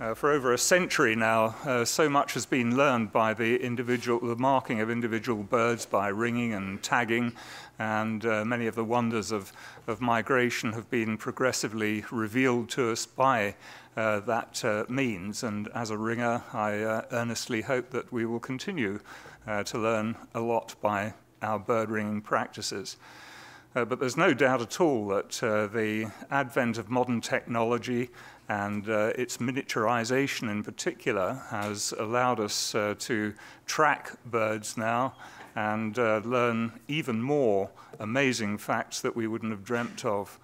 For over a century now, so much has been learned by the marking of individual birds by ringing and tagging, and many of the wonders of migration have been progressively revealed to us by that means. And as a ringer, I earnestly hope that we will continue to learn a lot by our bird ringing practices. But there's no doubt at all that the advent of modern technology and its miniaturization in particular has allowed us to track birds now and learn even more amazing facts that we wouldn't have dreamt of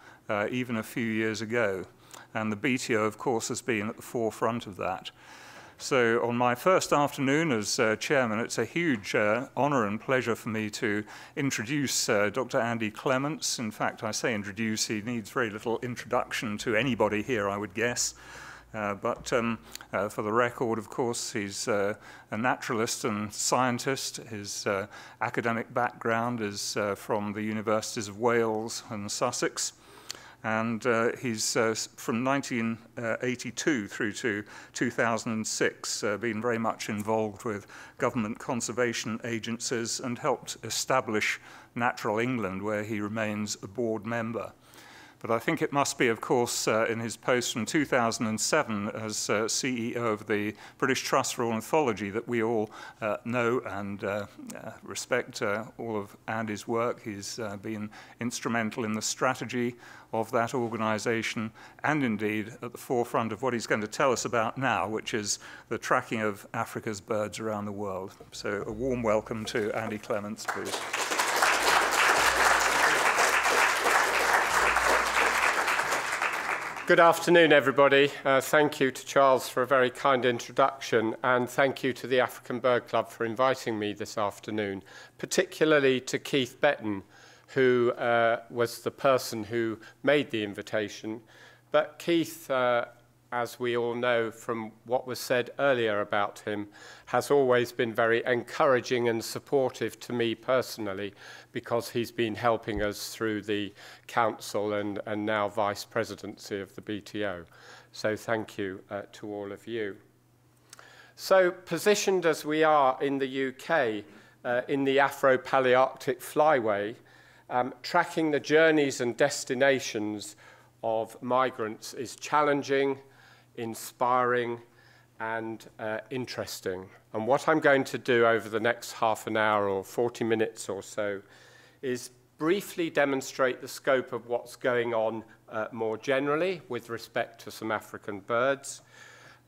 even a few years ago. And the BTO, of course, has been at the forefront of that. So on my first afternoon as chairman, it's a huge honor and pleasure for me to introduce Dr. Andy Clements. In fact, I say introduce, he needs very little introduction to anybody here, I would guess. But for the record, of course, he's a naturalist and scientist. His academic background is from the Universities of Wales and Sussex. And he's from 1982 through to 2006 been very much involved with government conservation agencies and helped establish Natural England, where he remains a board member. But I think it must be, of course, in his post from 2007 as CEO of the British Trust for Ornithology that we all know and respect all of Andy's work. He's been instrumental in the strategy of that organisation and indeed at the forefront of what he's going to tell us about now, which is the tracking of Africa's birds around the world. So a warm welcome to Andy Clements, please. Good afternoon, everybody. Thank you to Charles for a very kind introduction, and thank you to the African Bird Club for inviting me this afternoon, particularly to Keith Betton, who was the person who made the invitation. But Keith, as we all know from what was said earlier about him, has always been very encouraging and supportive to me personally, because he's been helping us through the council and now vice presidency of the BTO. So thank you to all of you. So positioned as we are in the UK, in the Afro-Palearctic flyway, tracking the journeys and destinations of migrants is challenging, inspiring, and interesting. And what I'm going to do over the next half an hour or 40 minutes or so is briefly demonstrate the scope of what's going on more generally with respect to some African birds.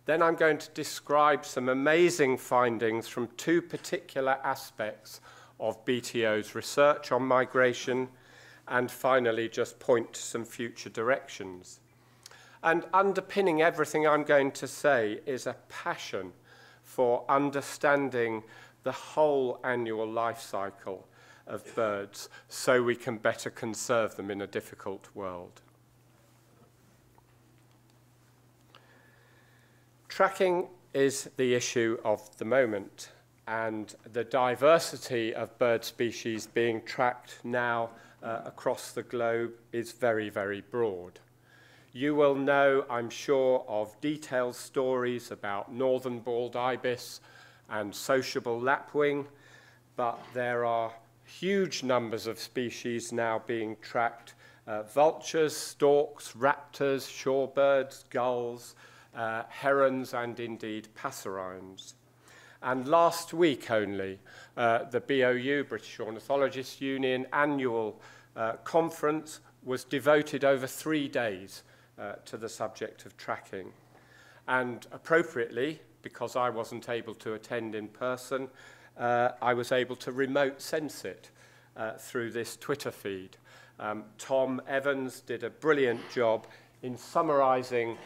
Then I'm going to describe some amazing findings from two particular aspects of BTO's research on migration, and finally just point to some future directions. And underpinning everything I'm going to say is a passion for understanding the whole annual life cycle of birds so we can better conserve them in a difficult world. Tracking is the issue of the moment, and the diversity of bird species being tracked now across the globe is very, very broad. You will know, I'm sure, of detailed stories about northern bald ibis and sociable lapwing, but there are huge numbers of species now being tracked: vultures, storks, raptors, shorebirds, gulls, herons, and indeed passerines. And last week only, the BOU, British Ornithologists Union, annual conference was devoted over 3 days to the subject of tracking. And appropriately, because I wasn't able to attend in person, I was able to remote sense it through this Twitter feed. Tom Evans did a brilliant job in summarizing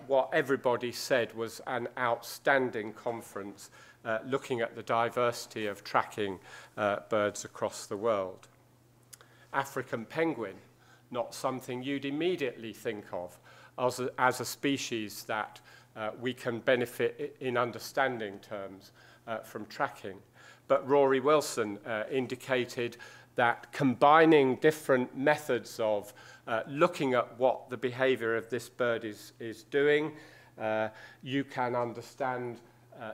what everybody said was an outstanding conference, looking at the diversity of tracking birds across the world. African penguin, not something you'd immediately think of as a species that we can benefit in understanding terms from tracking. But Rory Wilson indicated that combining different methods of looking at what the behavior of this bird is doing you can understand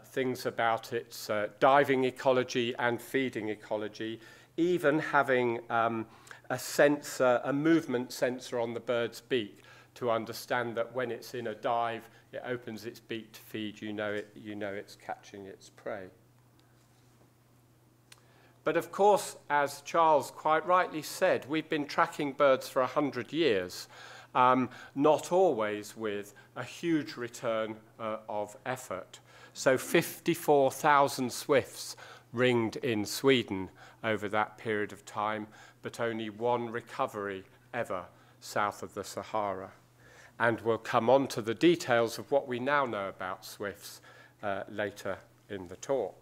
things about its diving ecology and feeding ecology, even having a sensor, a movement sensor on the bird's beak to understand that when it's in a dive, it opens its beak to feed, you know it's catching its prey. But of course, as Charles quite rightly said, we've been tracking birds for 100 years, not always with a huge return of effort. So 54,000 swifts ringed in Sweden over that period of time, but only one recovery ever south of the Sahara. And we'll come on to the details of what we now know about swifts later in the talk.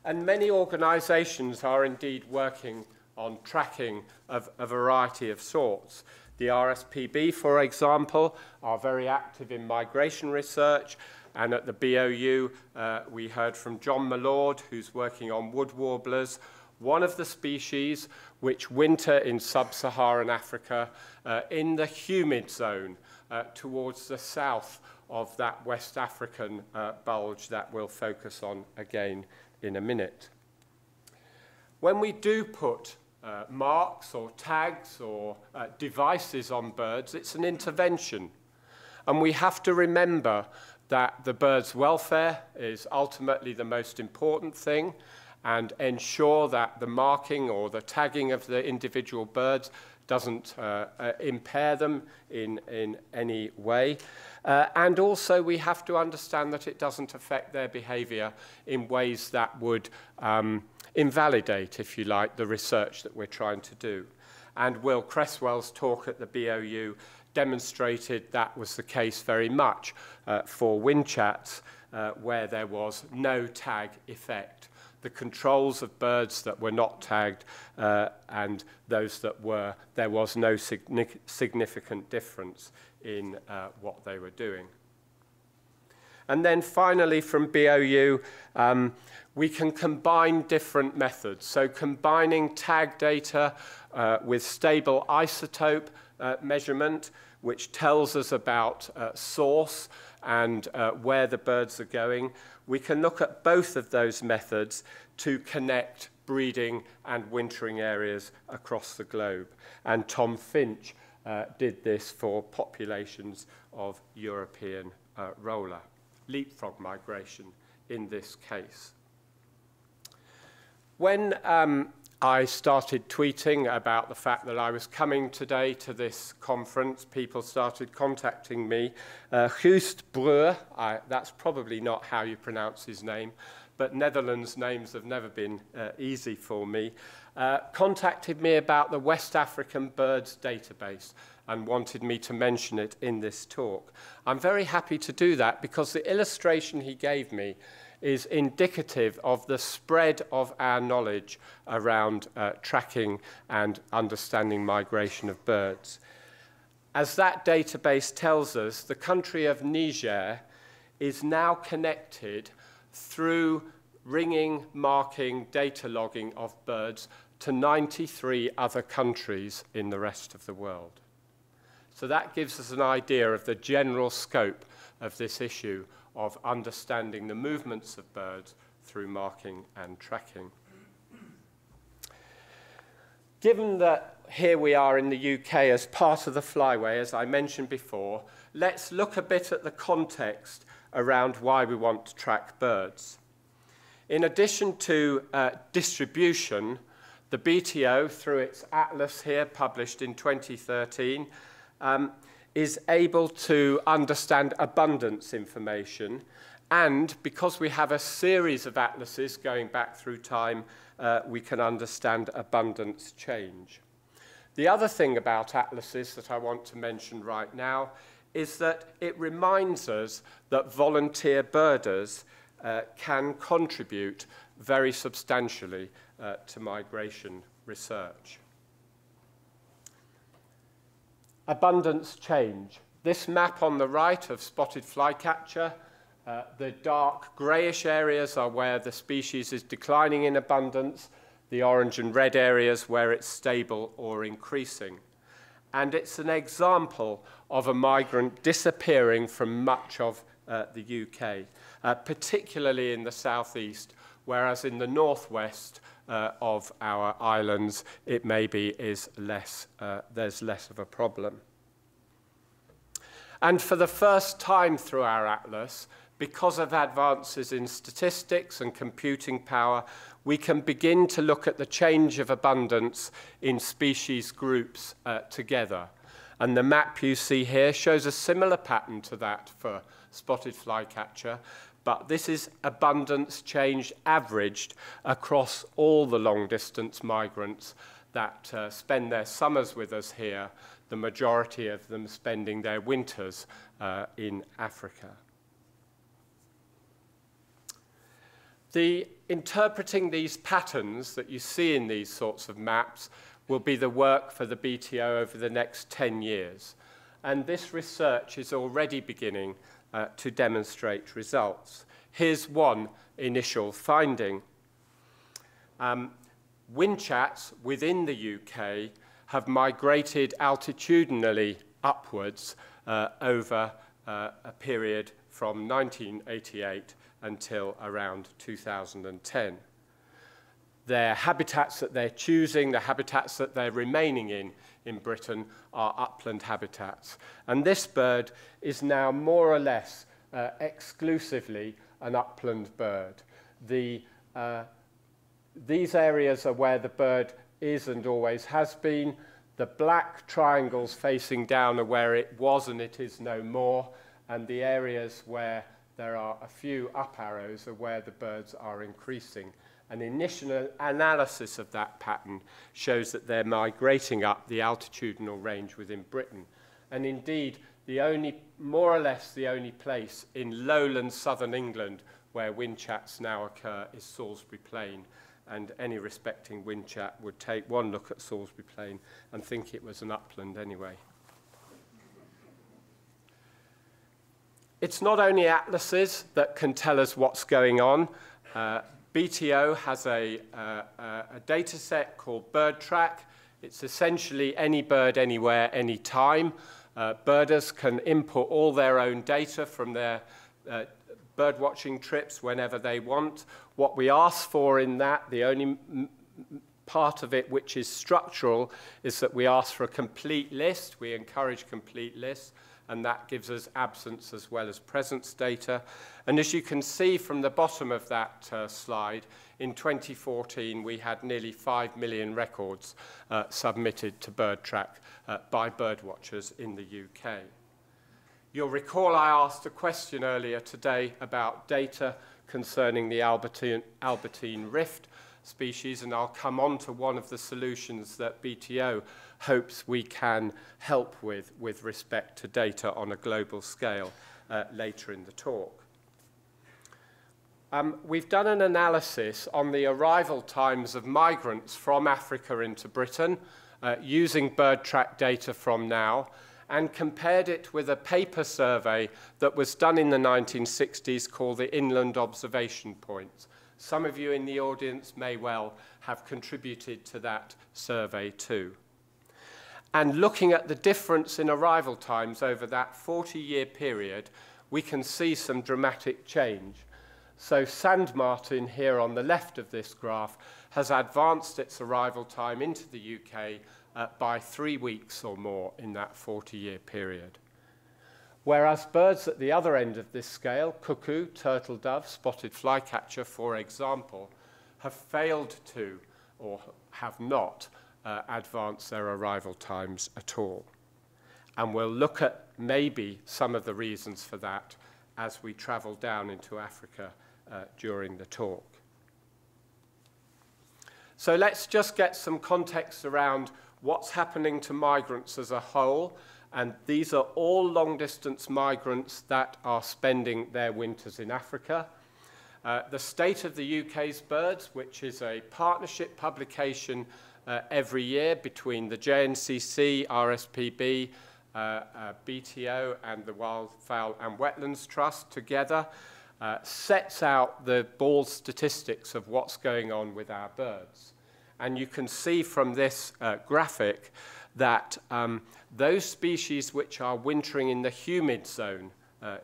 And many organisations are indeed working on tracking of a variety of sorts. The RSPB, for example, are very active in migration research, and at the BOU we heard from John Millord, who's working on wood warblers, one of the species which winter in sub-Saharan Africa in the humid zone towards the south of that West African bulge that we'll focus on again in a minute. When we do put marks or tags or devices on birds, it's an intervention. And we have to remember that the bird's welfare is ultimately the most important thing, and ensure that the marking or the tagging of the individual birds doesn't impair them in any way. And also we have to understand that it doesn't affect their behaviour in ways that would invalidate, if you like, the research that we're trying to do. And Will Cresswell's talk at the BOU demonstrated that was the case very much for windchats, where there was no tag effect. The controls of birds that were not tagged and those that were, there was no significant difference in what they were doing. And then finally from BOU, we can combine different methods. So combining tag data with stable isotope measurement, which tells us about source and where the birds are going. We can look at both of those methods to connect breeding and wintering areas across the globe. And Tom Finch did this for populations of European roller, leapfrog migration in this case. When I started tweeting about the fact that I was coming today to this conference, people started contacting me. Guust Breur, that's probably not how you pronounce his name, but Netherlands names have never been easy for me, contacted me about the West African Birds database and wanted me to mention it in this talk. I'm very happy to do that because the illustration he gave me is indicative of the spread of our knowledge around tracking and understanding migration of birds. As that database tells us, the country of Niger is now connected through ringing, marking, data logging of birds to 93 other countries in the rest of the world. So that gives us an idea of the general scope of this issue of understanding the movements of birds through marking and tracking. Given that here we are in the UK as part of the flyway, as I mentioned before, let's look a bit at the context around why we want to track birds. In addition to distribution, the BTO, through its atlas here, published in 2013, is able to understand abundance information, and because we have a series of atlases going back through time, we can understand abundance change. The other thing about atlases that I want to mention right now is that it reminds us that volunteer birders can contribute very substantially to migration research. Abundance change. This map on the right of spotted flycatcher, the dark greyish areas are where the species is declining in abundance, the orange and red areas where it's stable or increasing. and it's an example of a migrant disappearing from much of the UK, particularly in the southeast, whereas in the northwest of our islands, it maybe is less, there's less of a problem. And for the first time through our atlas, because of advances in statistics and computing power, we can begin to look at the change of abundance in species groups together. And the map you see here shows a similar pattern to that for spotted flycatcher, but this is abundance change averaged across all the long-distance migrants that spend their summers with us here, the majority of them spending their winters in Africa. Interpreting these patterns that you see in these sorts of maps will be the work for the BTO over the next 10 years. And this research is already beginning to demonstrate results. Here's one initial finding. Windchats within the UK have migrated altitudinally upwards over a period from 1988 until around 2010. Their habitats that they're choosing, the habitats that they're remaining in Britain, are upland habitats. And this bird is now more or less exclusively an upland bird. These areas are where the bird is and always has been. The black triangles facing down are where it was and it is no more. And the areas where there are a few up arrows are where the birds are increasing. An initial analysis of that pattern shows that they're migrating up the altitudinal range within Britain. And indeed, more or less the only place in lowland southern England where windchats now occur is Salisbury Plain. And any respecting windchat would take one look at Salisbury Plain and think it was an upland anyway. It's not only atlases that can tell us what's going on. BTO has a data set called BirdTrack. It's essentially any bird, anywhere, any time. Birders can input all their own data from their birdwatching trips whenever they want. What we ask for in that, the only part of it which is structural, is that we ask for a complete list. We encourage complete lists, and that gives us absence as well as presence data. And as you can see from the bottom of that slide, in 2014 we had nearly 5 million records submitted to BirdTrack by birdwatchers in the UK. You'll recall I asked a question earlier today about data concerning the Albertine Rift species, and I'll come on to one of the solutions that BTO hopes we can help with respect to data on a global scale later in the talk. We've done an analysis on the arrival times of migrants from Africa into Britain using BirdTrack data from now, and compared it with a paper survey that was done in the 1960s called the Inland Observation Points. Some of you in the audience may well have contributed to that survey too. And looking at the difference in arrival times over that 40-year period, we can see some dramatic change. So sand martin here on the left of this graph has advanced its arrival time into the UK by 3 weeks or more in that 40-year period. Whereas birds at the other end of this scale, cuckoo, turtle dove, spotted flycatcher, for example, have failed to or have not advance their arrival times at all. And we'll look at maybe some of the reasons for that as we travel down into Africa during the talk. So let's just get some context around what's happening to migrants as a whole. And these are all long-distance migrants that are spending their winters in Africa. The State of the UK's Birds, which is a partnership publication every year between the JNCC, RSPB, BTO and the Wildfowl and Wetlands Trust together, sets out the bald statistics of what's going on with our birds. And you can see from this graphic that those species which are wintering in the humid zone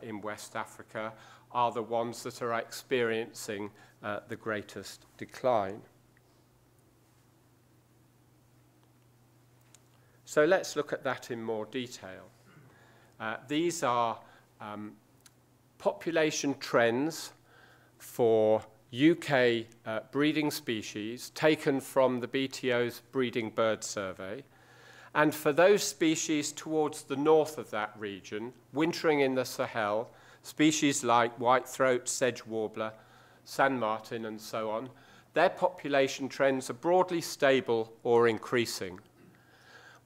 in West Africa are the ones that are experiencing the greatest decline. So let's look at that in more detail. These are population trends for UK breeding species taken from the BTO's Breeding Bird Survey. And for those species towards the north of that region, wintering in the Sahel, species like whitethroat, sedge warbler, sand martin, and so on, their population trends are broadly stable or increasing.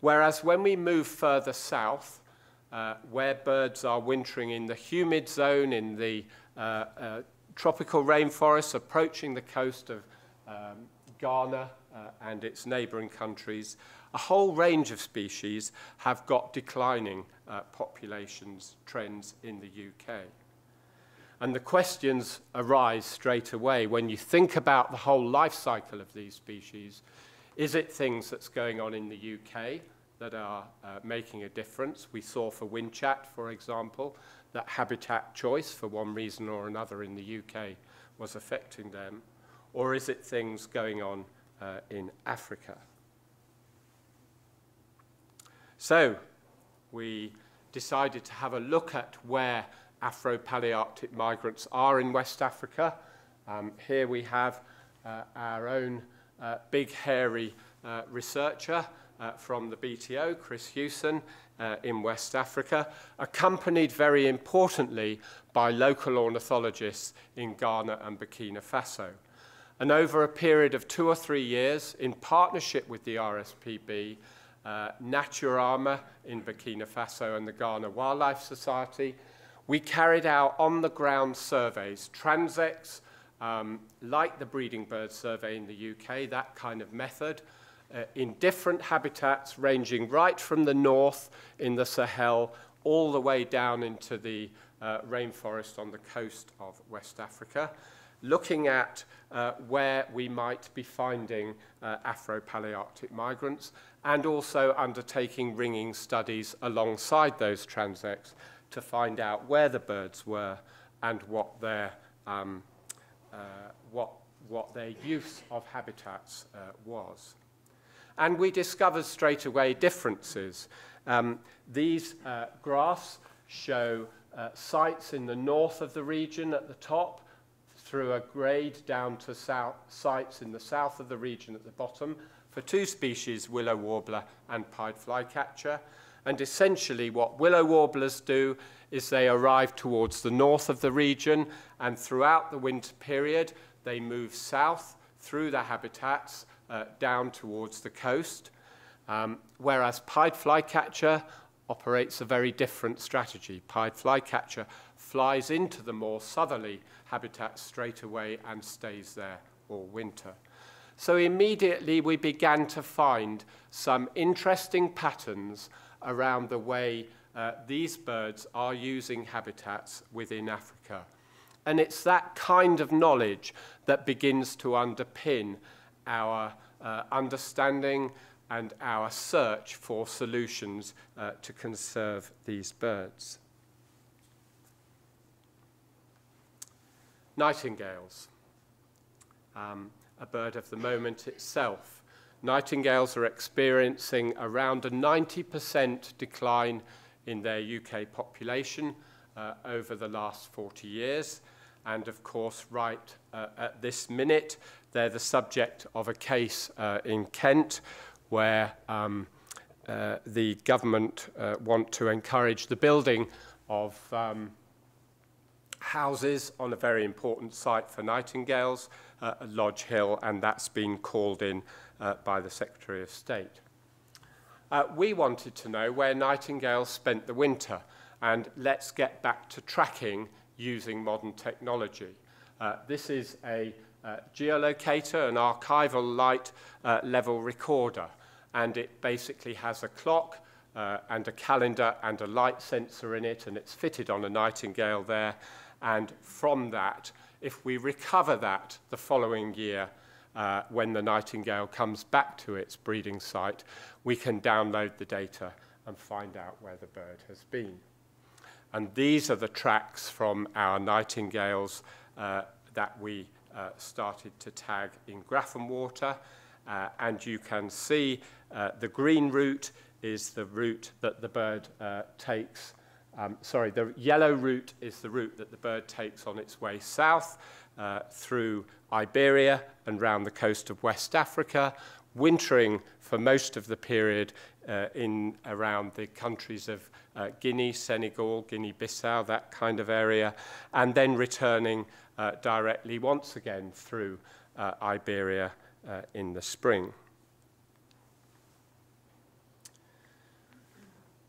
Whereas when we move further south, where birds are wintering in the humid zone, in the tropical rainforests approaching the coast of Ghana and its neighbouring countries, a whole range of species have got declining populations trends in the UK. And the questions arise straight away when you think about the whole life cycle of these species. Is it things that's going on in the UK that are making a difference? We saw for windchat, for example, that habitat choice for one reason or another in the UK was affecting them. Or is it things going on in Africa? So we decided to have a look at where Afro-Palearctic migrants are in West Africa. Here we have our own big hairy researcher from the BTO, Chris Hewson, in West Africa, accompanied very importantly by local ornithologists in Ghana and Burkina Faso. And over a period of 2 or 3 years, in partnership with the RSPB, Naturama in Burkina Faso and the Ghana Wildlife Society, we carried out on-the-ground surveys, transects, like the Breeding Bird Survey in the UK, that kind of method, in different habitats ranging right from the north in the Sahel all the way down into the rainforest on the coast of West Africa, looking at where we might be finding Afro-Palearctic migrants and also undertaking ringing studies alongside those transects to find out where the birds were and what their use of habitats was. And we discovered straight away differences. These graphs show sites in the north of the region at the top, through a grade down to sites in the south of the region at the bottom for 2 species, willow warbler and pied flycatcher. And essentially what willow warblers do is they arrive towards the north of the region, and throughout the winter period they move south through the habitats down towards the coast, whereas pied flycatcher operates a very different strategy. Pied flycatcher flies into the more southerly habitats straight away and stays there all winter. So immediately we began to find some interesting patterns around the way these birds are using habitats within Africa. And it's that kind of knowledge that begins to underpin our understanding and our search for solutions to conserve these birds. Nightingales, a bird of the moment itself. Nightingales are experiencing around a 90% decline in their UK population over the last 40 years. And of course, right at this minute, they're the subject of a case in Kent where the government want to encourage the building of houses on a very important site for nightingales, Lodge Hill, and that's been called in by the Secretary of State. We wanted to know where nightingales spent the winter, and let's get back to tracking using modern technology. This is a geolocator, an archival light level recorder, and it basically has a clock and a calendar and a light sensor in it, and it's fitted on a nightingale there. And from that, if we recover that the following year, when the nightingale comes back to its breeding site, we can download the data and find out where the bird has been. And these are the tracks from our nightingales that we started to tag in Grafenwater. And you can see the green route is the route that the bird takes. The yellow route is the route that the bird takes on its way south through Iberia and round the coast of West Africa, wintering for most of the period in around the countries of Guinea, Senegal, Guinea-Bissau, that kind of area, and then returning directly once again through Iberia in the spring.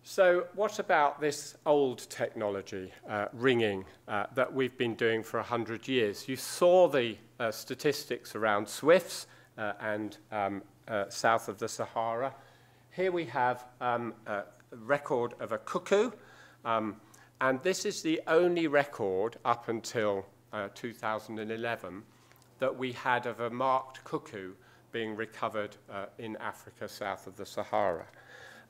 So what about this old technology, ringing, that we've been doing for 100 years? You saw the statistics around swifts and south of the Sahara. Here we have a record of a cuckoo, and this is the only record up until 2011 that we had of a marked cuckoo being recovered in Africa south of the Sahara.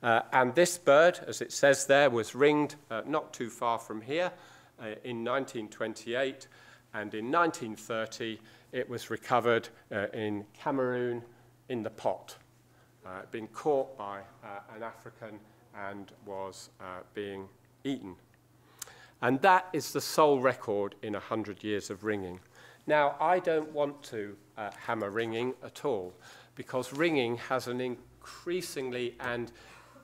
And this bird, as it says there, was ringed not too far from here in 1928, and in 1930 it was recovered in Cameroon in the pot. Been caught by an African and was being eaten. And that is the sole record in 100 years of ringing. Now, I don't want to hammer ringing at all, because ringing has an increasingly and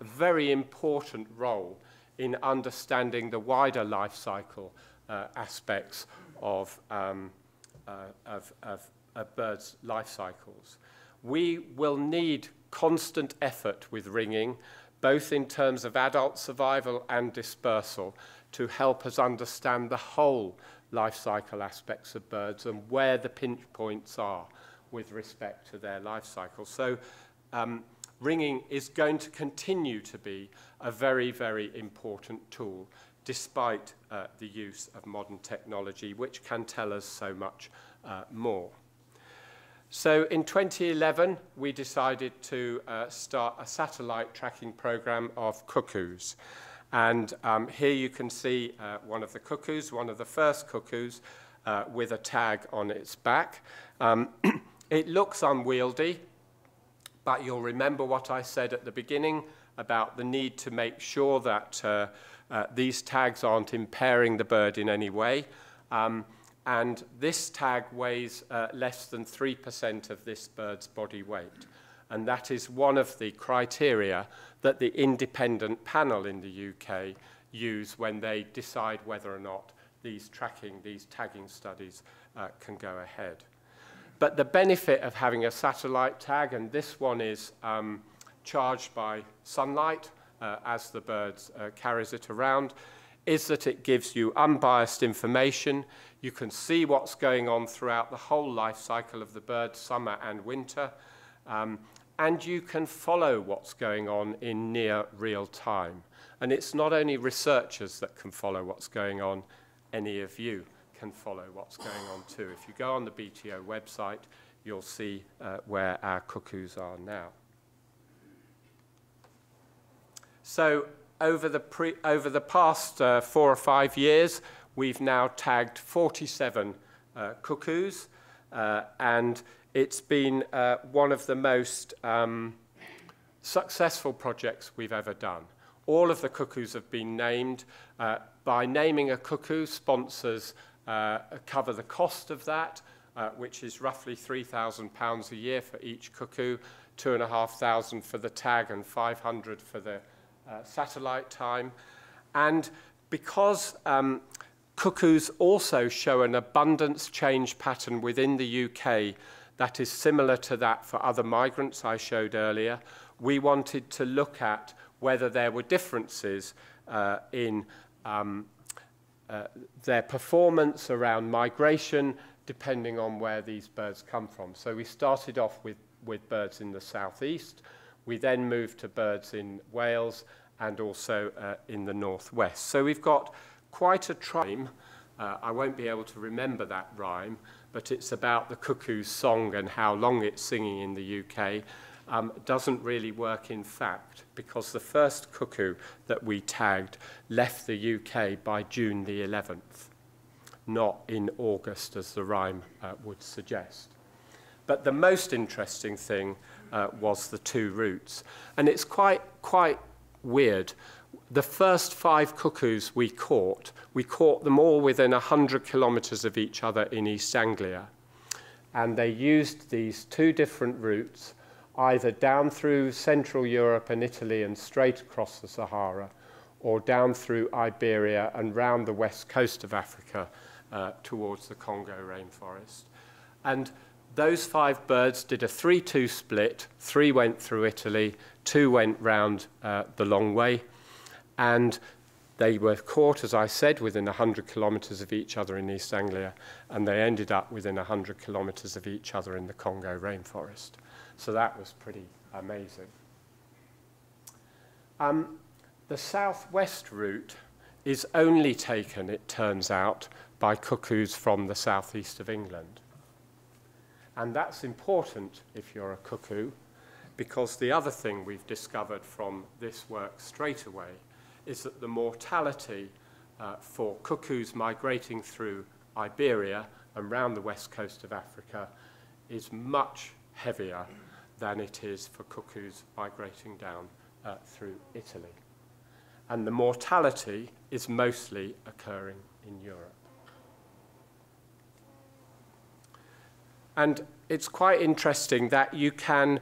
very important role in understanding the wider life cycle aspects of birds' life cycles. We will need constant effort with ringing, both in terms of adult survival and dispersal, to help us understand the whole life cycle aspects of birds and where the pinch points are with respect to their life cycle. So ringing is going to continue to be a very, very important tool, despite the use of modern technology, which can tell us so much more. So in 2011, we decided to start a satellite tracking program of cuckoos. And here you can see one of the cuckoos, one of the first cuckoos, with a tag on its back. It looks unwieldy, but you'll remember what I said at the beginning about the need to make sure that these tags aren't impairing the bird in any way. And this tag weighs less than 3% of this bird's body weight. And that is one of the criteria that the independent panel in the UK use when they decide whether or not these tagging studies can go ahead. But the benefit of having a satellite tag, and this one is charged by sunlight as the bird carries it around, is that it gives you unbiased information. You can see what's going on throughout the whole life cycle of the bird, summer and winter. And you can follow what's going on in near real time. And it's not only researchers that can follow what's going on, any of you can follow what's going on too. If you go on the BTO website, you'll see where our cuckoos are now. So over the past 4 or 5 years, we've now tagged 47 cuckoos, and it's been one of the most successful projects we've ever done. All of the cuckoos have been named. By naming a cuckoo, sponsors cover the cost of that, which is roughly £3,000 a year for each cuckoo, 2,500 for the tag and 500 for the satellite time. And because cuckoos also show an abundance change pattern within the UK that is similar to that for other migrants I showed earlier, we wanted to look at whether there were differences in their performance around migration, depending on where these birds come from. So we started off with birds in the southeast. We then moved to birds in Wales and also in the northwest. So we've got quite a time I won't be able to remember that rhyme, but it's about the cuckoo's song and how long it's singing in the UK, doesn't really work in fact, because the first cuckoo that we tagged left the UK by June the 11th, not in August as the rhyme would suggest. But the most interesting thing was the two routes. And it's quite weird. The first 5 cuckoos we caught them all within 100 kilometres of each other in East Anglia. And they used these 2 different routes, either down through Central Europe and Italy and straight across the Sahara, or down through Iberia and round the west coast of Africa towards the Congo rainforest. And those 5 birds did a 3-2 split. 3 went through Italy, 2 went round the long way, and they were caught, as I said, within 100 kilometres of each other in East Anglia, and they ended up within 100 kilometres of each other in the Congo rainforest. So that was pretty amazing. The southwest route is only taken, it turns out, by cuckoos from the southeast of England. And that's important if you're a cuckoo, because the other thing we've discovered from this work straight away is that the mortality for cuckoos migrating through Iberia and round the west coast of Africa is much heavier than it is for cuckoos migrating down through Italy. And the mortality is mostly occurring in Europe. And it's quite interesting that you can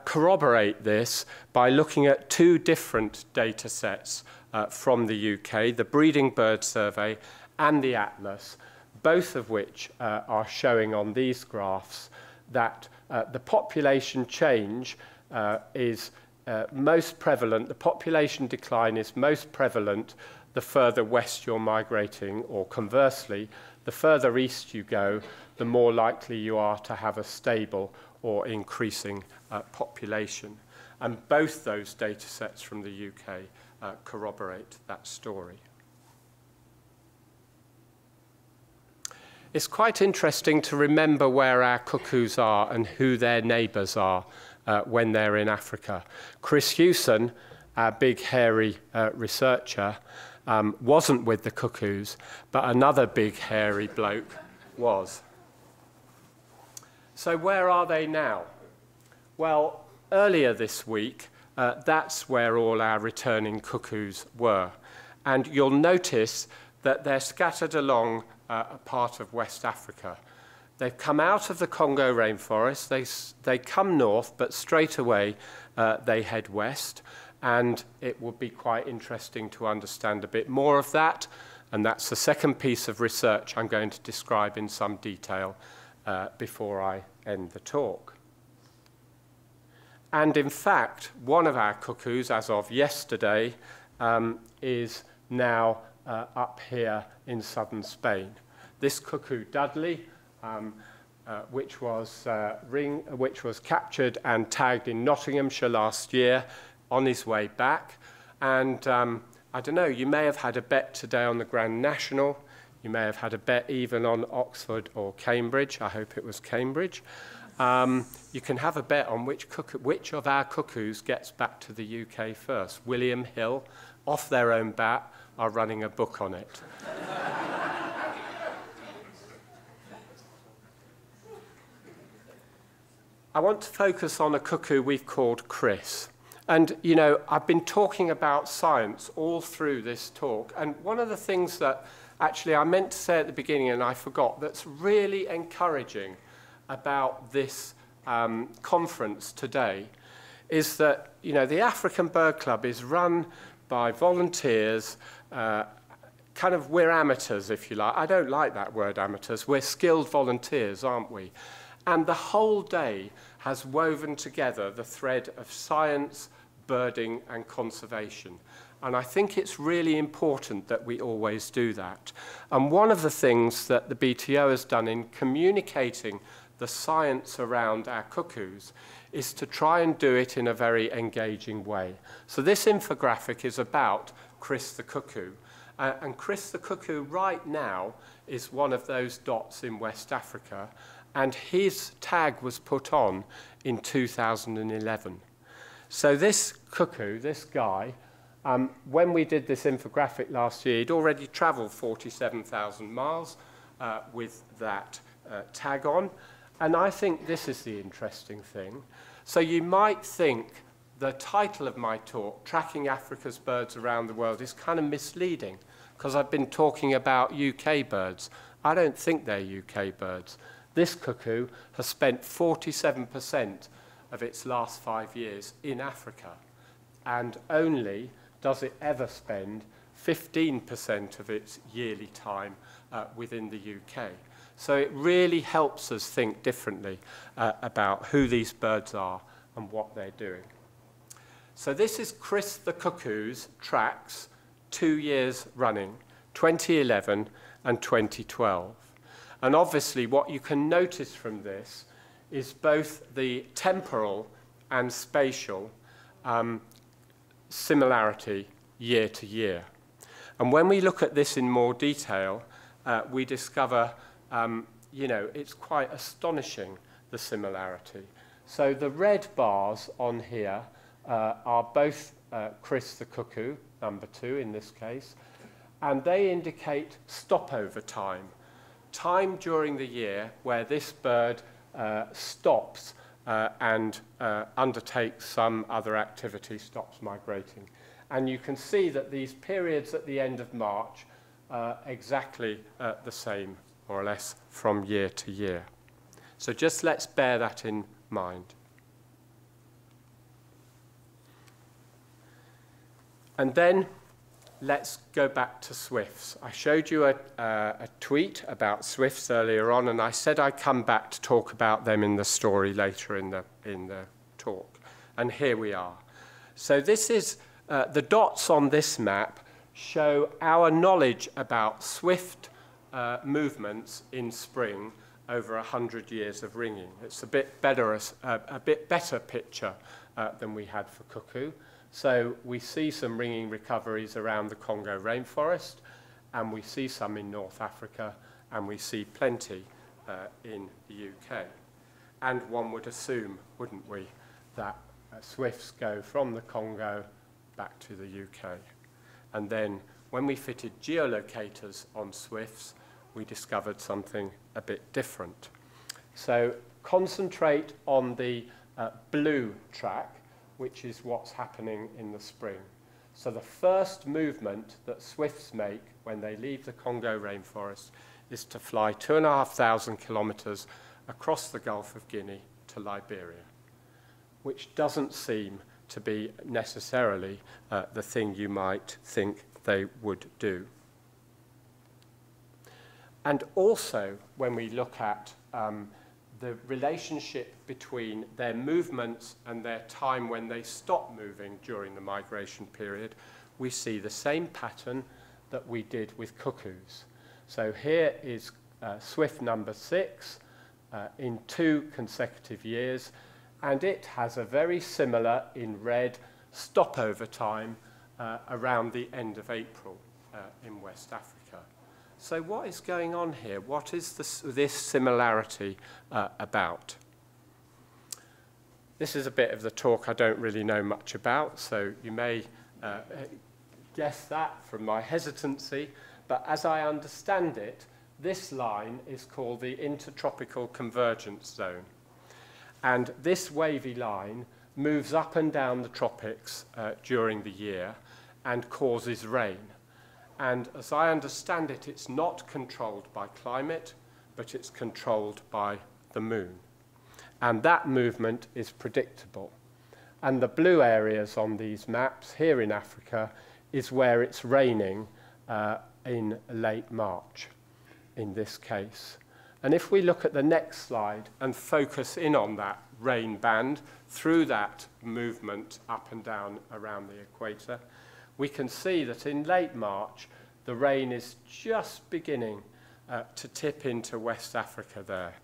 corroborate this by looking at 2 different data sets from the UK, the Breeding Bird Survey and the Atlas, both of which are showing on these graphs that the population change is most prevalent, the population decline is most prevalent the further west you're migrating, or conversely, the further east you go, the more likely you are to have a stable or increasing population. And both those data sets from the UK corroborate that story. It's quite interesting to remember where our cuckoos are and who their neighbours are when they're in Africa. Chris Hewson, our big hairy researcher, wasn't with the cuckoos, but another big hairy bloke was. So where are they now? Well, earlier this week, that's where all our returning cuckoos were. And you'll notice that they're scattered along a part of West Africa. They've come out of the Congo rainforest, they come north, but straight away they head west. And it would be quite interesting to understand a bit more of that. And that's the second piece of research I'm going to describe in some detail before I end the talk. And in fact, one of our cuckoos, as of yesterday, is now up here in southern Spain. This cuckoo, Dudley, which was captured and tagged in Nottinghamshire last year, on his way back. And I don't know, you may have had a bet today on the Grand National. You may have had a bet even on Oxford or Cambridge. I hope it was Cambridge. You can have a bet on which of our cuckoos gets back to the UK first. William Hill, off their own bat, are running a book on it. I want to focus on a cuckoo we've called Chris. And, you know, I've been talking about science all through this talk. And one of the things that actually I meant to say at the beginning and I forgot that's really encouraging about this conference today is that, you know, the African Bird Club is run by volunteers. We're amateurs, if you like. I don't like that word, amateurs. We're skilled volunteers, aren't we? And the whole day has woven together the thread of science, birding, and conservation. And I think it's really important that we always do that. And one of the things that the BTO has done in communicating the science around our cuckoos is to try and do it in a very engaging way. So this infographic is about Chris the cuckoo. And Chris the cuckoo right now is one of those dots in West Africa, and his tag was put on in 2011. So this cuckoo, this guy, when we did this infographic last year, he'd already travelled 47,000 miles with that tag on. And I think this is the interesting thing. So you might think the title of my talk, Tracking Africa's Birds Around the World, is kind of misleading because I've been talking about UK birds. I don't think they're UK birds. This cuckoo has spent 47% of its last 5 years in Africa, and only does it ever spend 15% of its yearly time within the UK. So it really helps us think differently about who these birds are and what they're doing. So this is Chris the cuckoo's tracks, 2 years running, 2011 and 2012. And obviously what you can notice from this is both the temporal and spatial similarity year to year. And when we look at this in more detail, we discover, it's quite astonishing, the similarity. So the red bars on here are both Chris the cuckoo, number 2 in this case, and they indicate stopover time, time during the year where this bird stops and undertakes some other activity, stops migrating. And you can see that these periods at the end of March are exactly the same, more or less, from year to year. So just let's bear that in mind. And then let's go back to swifts. I showed you a tweet about swifts earlier on, and I said I'd come back to talk about them in the story later in the talk. And here we are. So this is the dots on this map show our knowledge about swift movements in spring over 100 years of ringing. It's a bit better picture than we had for cuckoo. So we see some ringing recoveries around the Congo rainforest, and we see some in North Africa, and we see plenty in the UK. And one would assume, wouldn't we, that swifts go from the Congo back to the UK. And then when we fitted geolocators on swifts, we discovered something a bit different. So concentrate on the blue track, which is what's happening in the spring. So the first movement that swifts make when they leave the Congo rainforest is to fly 2,500 kilometers across the Gulf of Guinea to Liberia, which doesn't seem to be necessarily the thing you might think they would do. And also, when we look at the relationship between their movements and their time when they stop moving during the migration period, we see the same pattern that we did with cuckoos. So here is swift number 6 in 2 consecutive years, and it has a very similar, in red, stopover time around the end of April in West Africa. So what is going on here? What is this similarity about? This is a bit of the talk I don't really know much about, so you may guess that from my hesitancy, but as I understand it, this line is called the Intertropical Convergence Zone. And this wavy line moves up and down the tropics during the year and causes rain. And as I understand it, it's not controlled by climate, but it's controlled by the moon. And that movement is predictable. And the blue areas on these maps here in Africa is where it's raining in late March, in this case. And if we look at the next slide and focus in on that rain band through that movement up and down around the equator, we can see that in late March, the rain is just beginning to tip into West Africa there.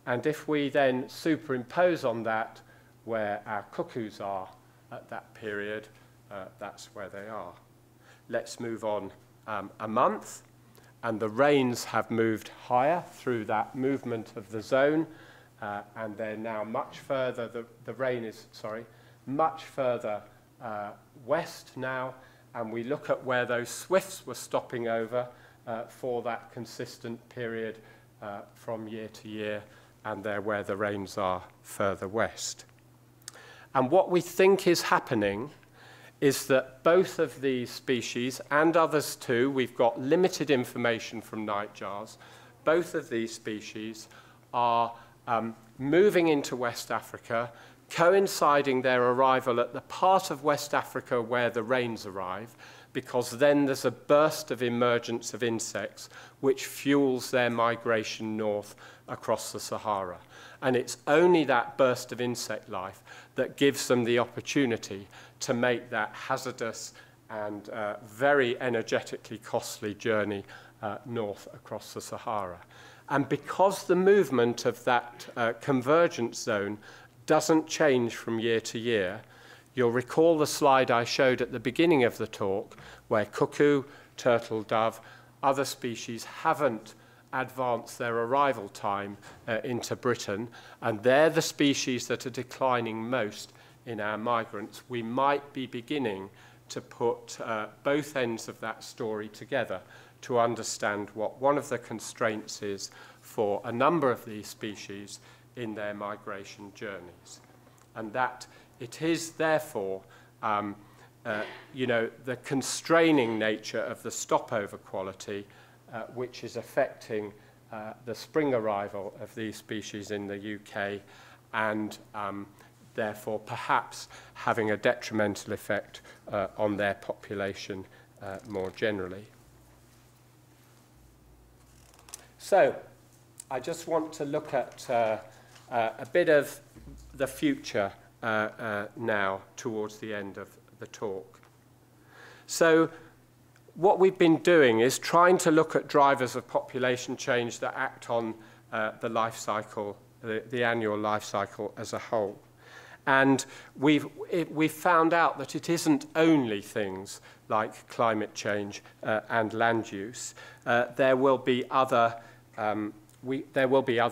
And if we then superimpose on that where our cuckoos are at that period, that's where they are. Let's move on a month, and the rains have moved higher through that movement of the zone, and they're now much further, the rain is, much further west now, and we look at where those swifts were stopping over for that consistent period from year to year, and they're where the rains are further west. And what we think is happening is that both of these species, and others too, we've got limited information from nightjars, both of these species are moving into West Africa, coinciding their arrival at the part of West Africa where the rains arrive, because then there's a burst of emergence of insects which fuels their migration north across the Sahara. And it's only that burst of insect life that gives them the opportunity to make that hazardous and very energetically costly journey north across the Sahara. And because the movement of that convergence zone doesn't change from year to year, you'll recall the slide I showed at the beginning of the talk where cuckoo, turtle dove, other species haven't advanced their arrival time into Britain, and they're the species that are declining most in our migrants. We might be beginning to put both ends of that story together to understand what one of the constraints is for a number of these species in their migration journeys. And that it is therefore the constraining nature of the stopover quality which is affecting the spring arrival of these species in the UK, and therefore perhaps having a detrimental effect on their population more generally. So I just want to look at a bit of the future now towards the end of the talk. So what we've been doing is trying to look at drivers of population change that act on the life cycle, the annual life cycle as a whole. And we've found out that it isn't only things like climate change and land use. There will be other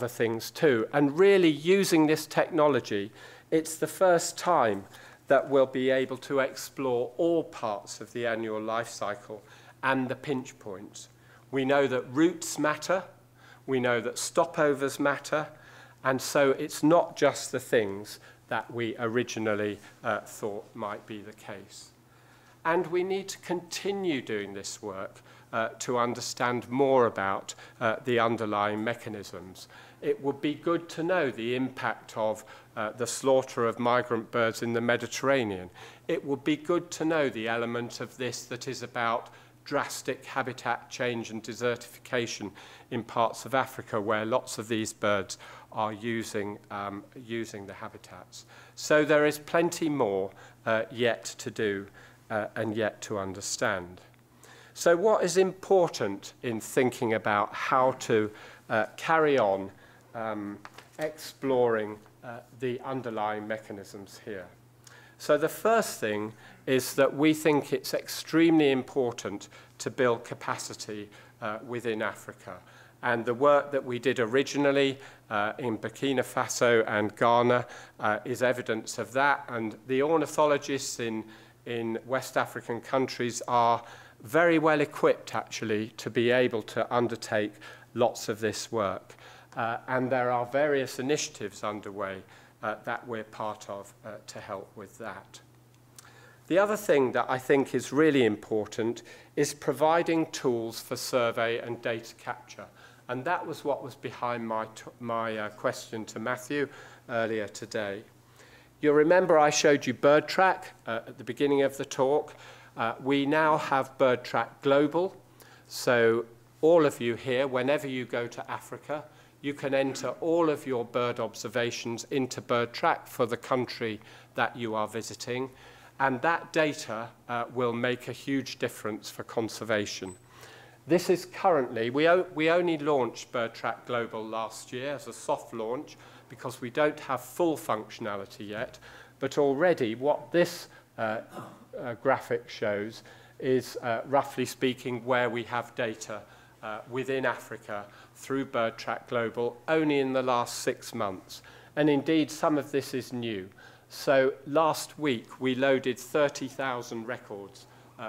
things too. And really using this technology, it's the first time that we'll be able to explore all parts of the annual life cycle and the pinch points. We know that routes matter, we know that stopovers matter, and so it's not just the things that we originally thought might be the case. And we need to continue doing this work to understand more about the underlying mechanisms. It would be good to know the impact of the slaughter of migrant birds in the Mediterranean. It would be good to know the element of this that is about drastic habitat change and desertification in parts of Africa where lots of these birds are using the habitats. So there is plenty more yet to do and yet to understand. So what is important in thinking about how to carry on exploring the underlying mechanisms here? So the first thing is that we think it's extremely important to build capacity within Africa. And the work that we did originally in Burkina Faso and Ghana is evidence of that. And the ornithologists in West African countries are very well equipped, actually, to be able to undertake lots of this work. And there are various initiatives underway that we're part of to help with that. The other thing that I think is really important is providing tools for survey and data capture. And that was what was behind my question to Matthew earlier today. You'll remember I showed you BirdTrack at the beginning of the talk. We now have BirdTrack Global. So all of you here, whenever you go to Africa, you can enter all of your bird observations into BirdTrack for the country that you are visiting. And that data will make a huge difference for conservation. This is currently, we only launched BirdTrack Global last year as a soft launch because we don't have full functionality yet. But already what this graphic shows is, roughly speaking, where we have data within Africa through BirdTrack Global only in the last 6 months. And indeed, some of this is new. So last week, we loaded 30,000 records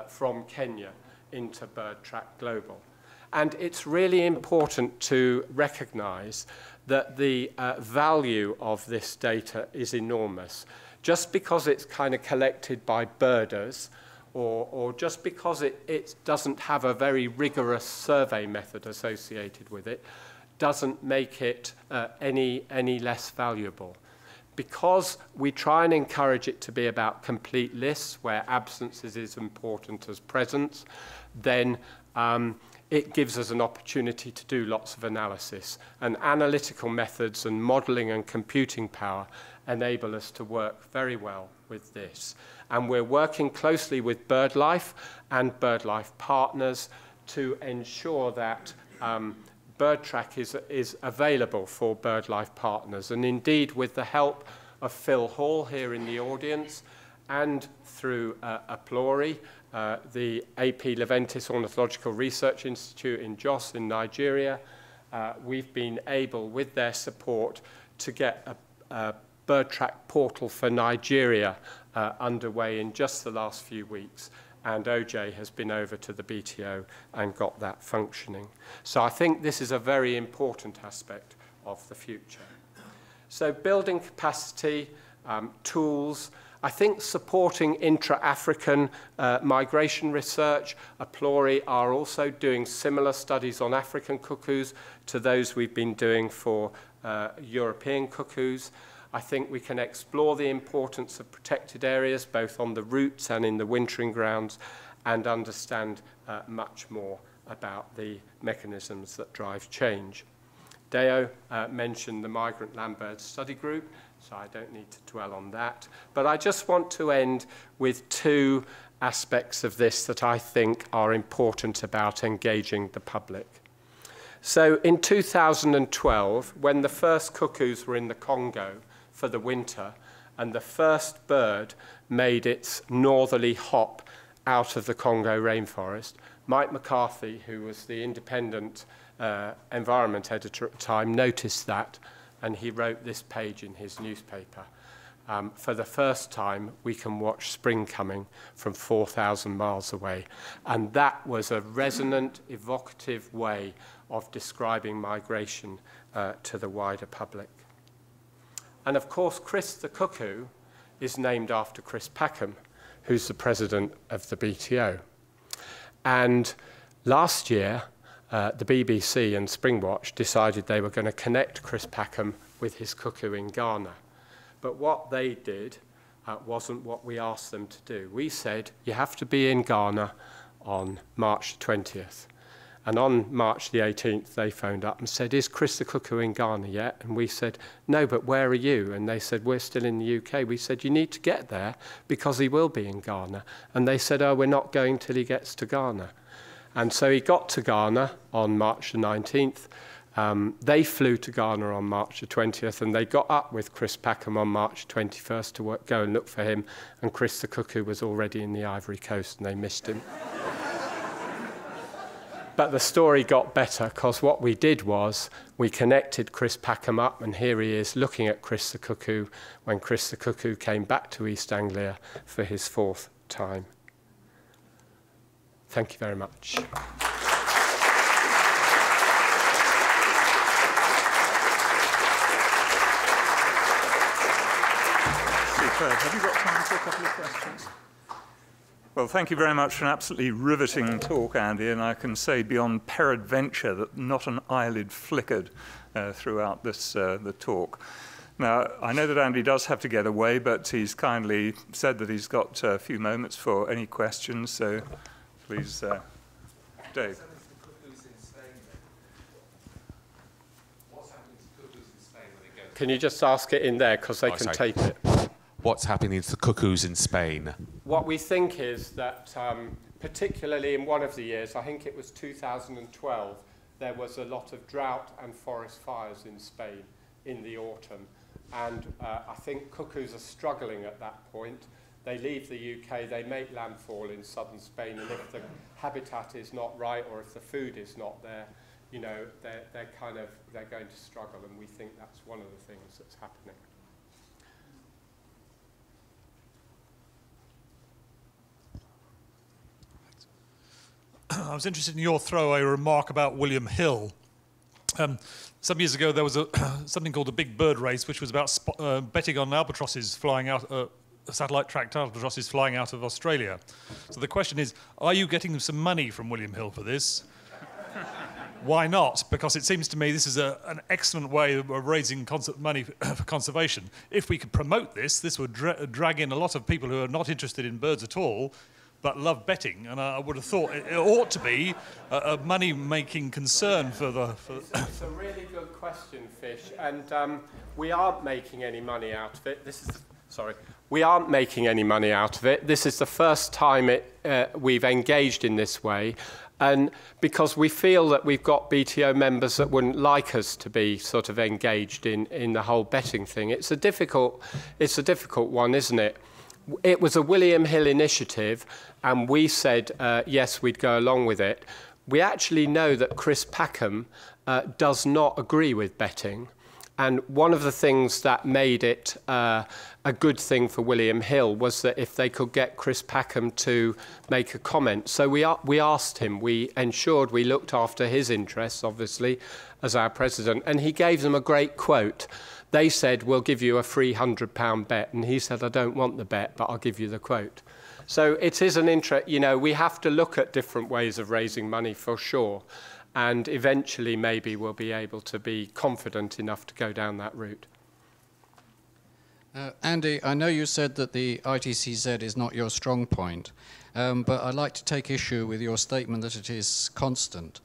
from Kenya into BirdTrack Global. And it's really important to recognize that the value of this data is enormous. Just because it's kind of collected by birders, or just because it doesn't have a very rigorous survey method associated with it, doesn't make it any less valuable. Because we try and encourage it to be about complete lists, where absence is as important as presence, then it gives us an opportunity to do lots of analysis. And analytical methods and modeling and computing power enable us to work very well with this. And we're working closely with BirdLife and BirdLife partners to ensure that BirdTrack is available for BirdLife partners. And indeed, with the help of Phil Hall here in the audience and through Aplori, the AP Leventis Ornithological Research Institute in Jos in Nigeria, we've been able, with their support, to get a BirdTrack portal for Nigeria underway in just the last few weeks. And OJ has been over to the BTO and got that functioning. So I think this is a very important aspect of the future. So building capacity, tools, I think supporting intra-African migration research. Aplori are also doing similar studies on African cuckoos to those we've been doing for European cuckoos. I think we can explore the importance of protected areas, both on the routes and in the wintering grounds, and understand much more about the mechanisms that drive change. Deo mentioned the Migrant Landbird Study Group, so I don't need to dwell on that. But I just want to end with 2 aspects of this that I think are important about engaging the public. So in 2012, when the first cuckoos were in the Congo for the winter, and the first bird made its northerly hop out of the Congo rainforest, Mike McCarthy, who was the independent environment editor at the time, noticed that, and he wrote this page in his newspaper. For the first time, we can watch spring coming from 4,000 miles away. And that was a resonant, evocative way of describing migration to the wider public. And of course, Chris the cuckoo is named after Chris Packham, who's the president of the BTO. And last year, the BBC and Springwatch decided they were going to connect Chris Packham with his cuckoo in Ghana. But what they did wasn't what we asked them to do. We said, you have to be in Ghana on March 20th. And on March the 18th, they phoned up and said, is Chris the cuckoo in Ghana yet? And we said, no, but where are you? And they said, we're still in the UK. We said, you need to get there because he will be in Ghana. And they said, oh, we're not going till he gets to Ghana. And so he got to Ghana on March the 19th. They flew to Ghana on March the 20th, and they got up with Chris Packham on March 21st to go and look for him. And Chris the cuckoo was already in the Ivory Coast, and they missed him. But the story got better, because what we did was we connected Chris Packham up, and here he is looking at Chris the cuckoo when Chris the cuckoo came back to East Anglia for his 4th time. Thank you very much. Superb. Have you got time for a couple of questions? Well, thank you very much for an absolutely riveting talk, Andy, and I can say beyond peradventure that not an eyelid flickered throughout this the talk. Now, I know that Andy does have to get away, but he's kindly said that he's got a few moments for any questions, so please, Dave. Can you just ask it in there, because they can tape it? What's happening to the cuckoos in Spain? What we think is that, particularly in one of the years, I think it was 2012, there was a lot of drought and forest fires in Spain in the autumn. And I think cuckoos are struggling at that point. they leave the UK, they make landfall in southern Spain, and if the habitat is not right or if the food is not there, you know, they're going to struggle, and we think that's one of the things that's happening. I was interested in your throwaway remark about William Hill. Some years ago, there was something called the Big Bird Race, which was about betting on albatrosses flying out, satellite-tracked albatrosses flying out of Australia. So the question is, are you getting some money from William Hill for this? Why not? Because it seems to me this is an excellent way of raising money for conservation. If we could promote this, this would drag in a lot of people who are not interested in birds at all, but love betting, and I would have thought it ought to be a money-making concern for the... It's a really good question, Fish, and we aren't making any money out of it. We aren't making any money out of it. This is the first time we've engaged in this way, and because we feel that we've got BTO members that wouldn't like us to be sort of engaged in the whole betting thing. It's a difficult one, isn't it? It was a William Hill initiative, and we said, yes, we'd go along with it. We actually know that Chris Packham does not agree with betting. And one of the things that made it a good thing for William Hill was that if they could get Chris Packham to make a comment. So we asked him, we ensured we looked after his interests, obviously, as our president, and he gave them a great quote. They said, we'll give you a free £100 bet. And he said, I don't want the bet, but I'll give you the quote. So it is an interest, you know, we have to look at different ways of raising money for sure. And eventually maybe we'll be able to be confident enough to go down that route. Andy, I know you said that the ITCZ is not your strong point, but I'd like to take issue with your statement that it is constant.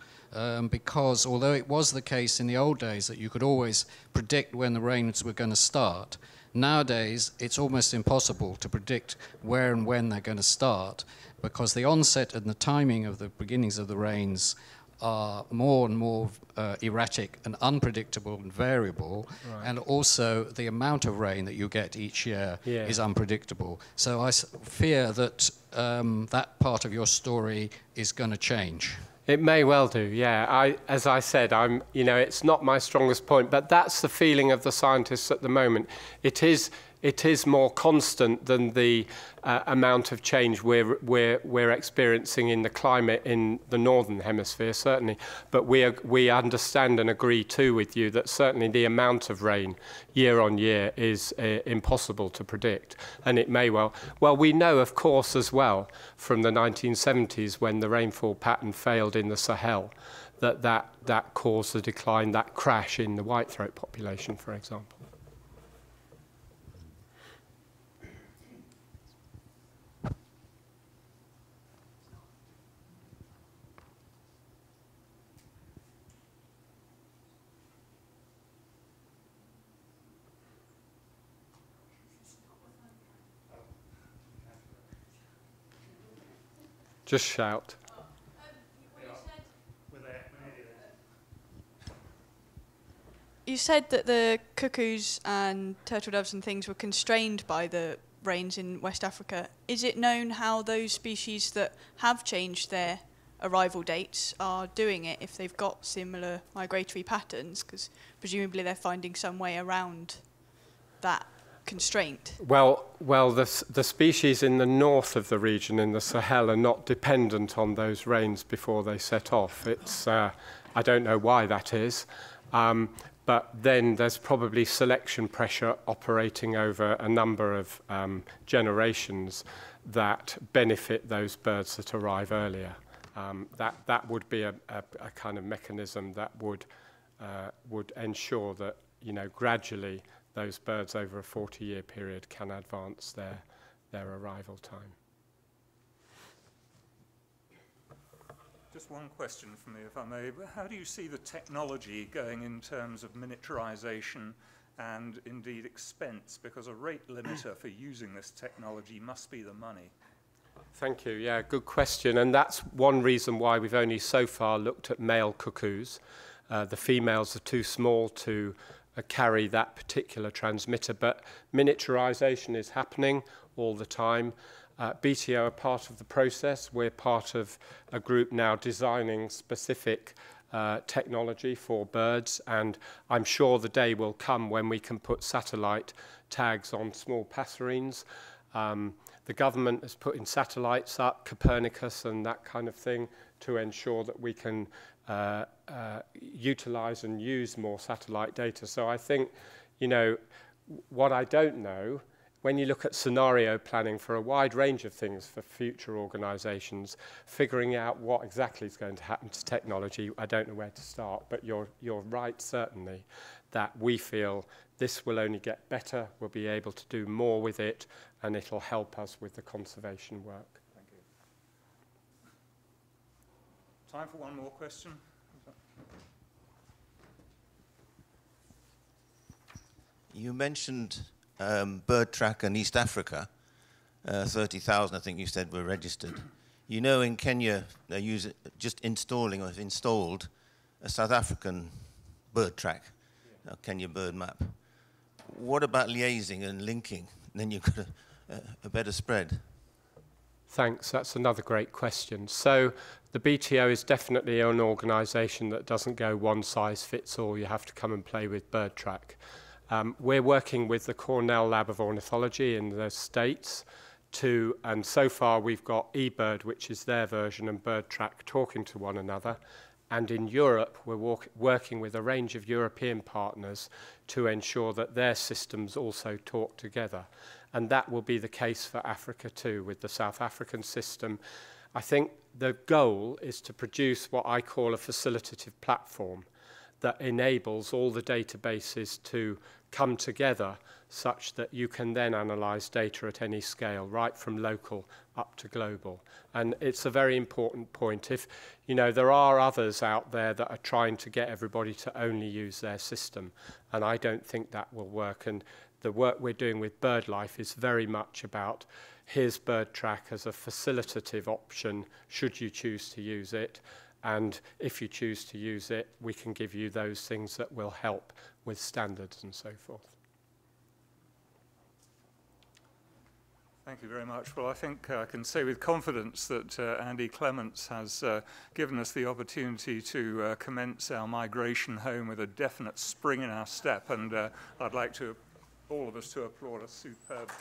Because although it was the case in the old days that you could always predict when the rains were going to start, nowadays it's almost impossible to predict where and when they're going to start, because the onset and the timing of the beginnings of the rains are more and more erratic and unpredictable and variable, right. And also the amount of rain that you get each year is unpredictable. So I fear that that part of your story is going to change. It may well do, yeah. As I said, you know, it's not my strongest point, but that's the feeling of the scientists at the moment. It is more constant than the amount of change we're experiencing in the climate in the northern hemisphere, certainly. But we understand and agree too with you that certainly the amount of rain year on year is impossible to predict, and it may well. Well, we know, of course, as well from the 1970s when the rainfall pattern failed in the Sahel, that caused the decline, that crash in the whitethroat population, for example. Just shout. You said that the cuckoos and turtle doves and things were constrained by the rains in West Africa. Is it known how those species that have changed their arrival dates are doing it if they've got similar migratory patterns? Because presumably they're finding some way around that constraint. Well, the species in the north of the region, in the Sahel, are not dependent on those rains before they set off. It's, I don't know why that is, but then there's probably selection pressure operating over a number of generations that benefit those birds that arrive earlier. That would be a kind of mechanism that would ensure that, you know, gradually those birds over a 40-year period can advance their arrival time. Just one question from me, if I may. How do you see the technology going in terms of miniaturization and indeed expense? Because a rate limiter for using this technology must be the money. Thank you. Yeah, good question. And that's one reason why we've only so far looked at male cuckoos. The females are too small to carry that particular transmitter. But miniaturization is happening all the time. BTO are part of the process. We're part of a group now designing specific technology for birds, and I'm sure the day will come when we can put satellite tags on small passerines. The government is putting satellites up, Copernicus and that kind of thing, to ensure that we can utilize and use more satellite data. So I think, you know, what I don't know, when you look at scenario planning for a wide range of things for future organizations, figuring out what exactly is going to happen to technology, I don't know where to start, but you're right, certainly, that we feel this will only get better, we'll be able to do more with it, and it'll help us with the conservation work. Thank you. Time for one more question. You mentioned bird track in East Africa. 30,000, I think you said, were registered. You know, in Kenya, they use it, just installing or have installed a South African bird track, a Kenya bird map. What about liaising and linking? Then you've got a better spread. Thanks, that's another great question. So the BTO is definitely an organisation that doesn't go one size fits all, you have to come and play with bird track. We're working with the Cornell Lab of Ornithology in the States and so far we've got eBird, which is their version, and BirdTrack talking to one another. And in Europe, we're working with a range of European partners to ensure that their systems also talk together. And that will be the case for Africa too, with the South African system. I think the goal is to produce what I call a facilitative platform that enables all the databases to come together such that you can then analyze data at any scale, right from local up to global. And it's a very important point. If, you know, there are others out there that are trying to get everybody to only use their system, and I don't think that will work. And the work we're doing with BirdLife is very much about here's BirdTrack as a facilitative option should you choose to use it. And if you choose to use it, we can give you those things that will help with standards and so forth. Thank you very much. Well, I think I can say with confidence that Andy Clements has given us the opportunity to commence our migration home with a definite spring in our step, and I'd like to, all of us, to applaud a superb.